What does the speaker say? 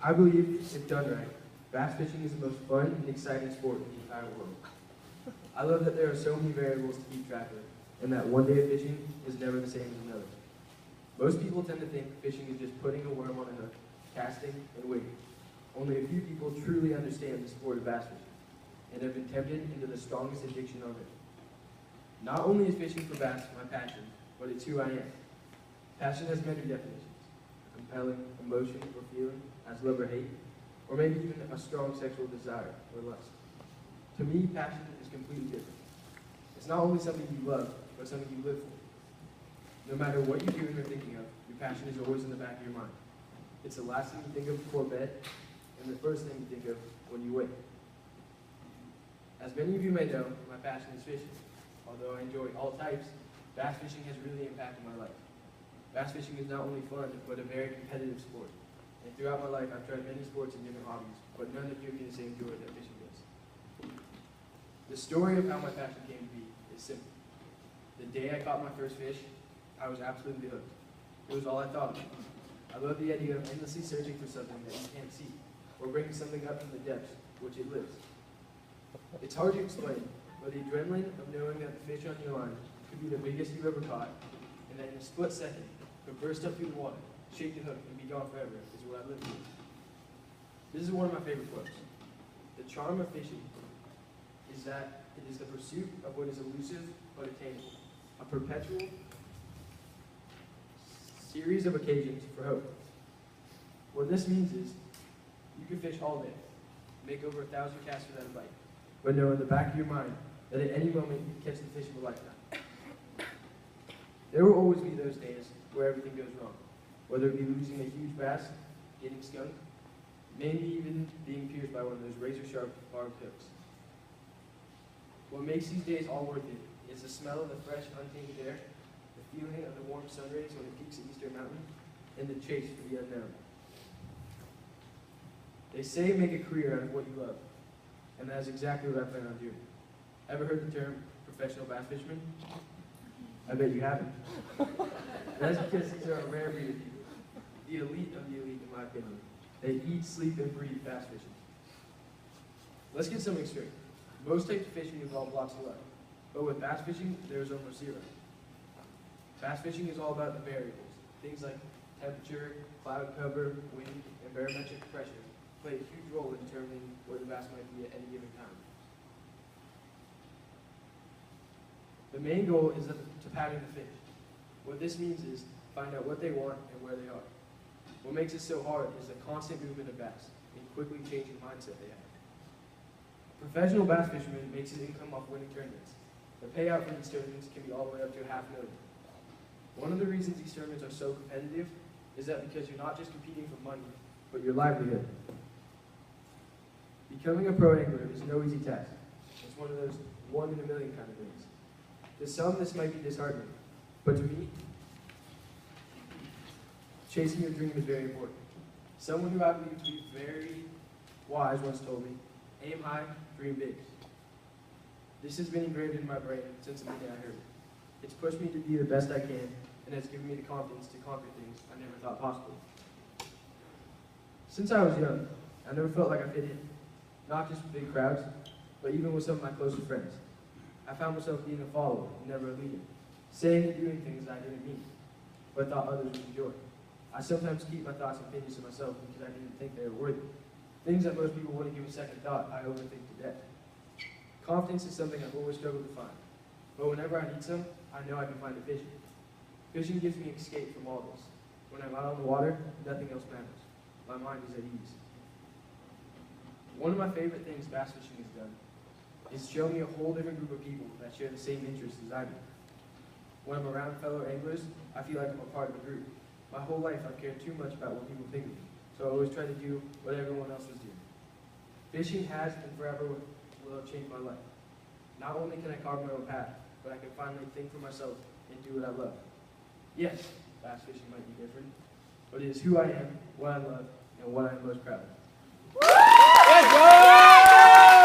I believe, if done right, bass fishing is the most fun and exciting sport in the entire world. I love that there are so many variables to keep track of, and that one day of fishing is never the same as another. Most people tend to think fishing is just putting a worm on a hook, casting, and waiting. Only a few people truly understand the sport of bass fishing, and have been tempted into the strongest addiction on earth. Not only is fishing for bass my passion, but it's who I am. Passion has many definitions: a compelling emotion or feeling, as love or hate, or maybe even a strong sexual desire or lust. To me, passion is completely different. It's not only something you love, but something you live for. No matter what you're doing or thinking of, your passion is always in the back of your mind. It's the last thing you think of before bed, and the first thing you think of when you wake. As many of you may know, my passion is fishing. Although I enjoy all types, bass fishing has really impacted my life. Bass fishing is not only fun, but a very competitive sport. And throughout my life, I've tried many sports and different hobbies, but none have given me the same joy that fishing does. The story of how my passion came to be is simple. The day I caught my first fish, I was absolutely hooked. It was all I thought of. I love the idea of endlessly searching for something that you can't see, or bringing something up from the depths, which it lives. It's hard to explain, but the adrenaline of knowing that the fish on your line could be the biggest you've ever caught, and that in a split second, could burst up through the water, shake the hook, and be gone forever, is what I live for. This is one of my favorite quotes. The charm of fishing is that it is the pursuit of what is elusive but attainable, a perpetual series of occasions for hope. What this means is, you can fish all day, make over 1,000 casts without a bite, but know in the back of your mind that at any moment you can catch the fish of a lifetime. There will always be those days where everything goes wrong, whether it be losing a huge bass, getting skunked, maybe even being pierced by one of those razor-sharp barbed hooks. What makes these days all worth it is the smell of the fresh, untainted air, the feeling of the warm sun rays when it peaks at Easter Mountain, and the chase for the unknown. They say make a career out of what you love, and that is exactly what I plan on doing. Ever heard the term professional bass fisherman? I bet you haven't. That's because these are a rare breed of people, the elite of the elite in my opinion. They eat, sleep, and breathe bass fishing. Let's get something straight. Most types of fishing involve lots of luck, but with bass fishing, there is almost zero. Bass fishing is all about the variables. Things like temperature, cloud cover, wind, and barometric pressure play a huge role in determining where the bass might be at any given time. The main goal is to pattern the fish. What this means is find out what they want and where they are. What makes it so hard is the constant movement of bass and quickly changing mindset they have. A professional bass fisherman makes his income off winning tournaments. The payout from these tournaments can be all the way up to $500,000. One of the reasons these tournaments are so competitive is that because you're not just competing for money, but your livelihood. Becoming a pro angler is no easy task. It's one of those one in a million kind of things. To some, this might be disheartening, but to me, chasing your dream is very important. Someone who I believe to be very wise once told me, aim high, dream big. This has been engraved in my brain since the minute I heard it. It's pushed me to be the best I can, and has given me the confidence to conquer things I never thought possible. Since I was young, I never felt like I fit in, not just with big crowds, but even with some of my closest friends. I found myself being a follower, never a leader, saying and doing things I didn't mean, but thought others would enjoy. I sometimes keep my thoughts and opinions to myself because I didn't think they were worthy. Things that most people wouldn't give a second thought, I overthink to death. Confidence is something I've always struggled to find, but whenever I need some, I know I can find it fishing. Fishing gives me escape from all this. When I'm out on the water, nothing else matters. My mind is at ease. One of my favorite things bass fishing has done is show me a whole different group of people that share the same interests as I do. When I'm around fellow anglers, I feel like I'm a part of a group. My whole life I've cared too much about what people think of me, so I always try to do what everyone else was doing. Fishing has and forever will have changed my life. Not only can I carve my own path, but I can finally think for myself and do what I love. Yes, bass fishing might be different, but it is who I am, what I love, and what I'm most proud of.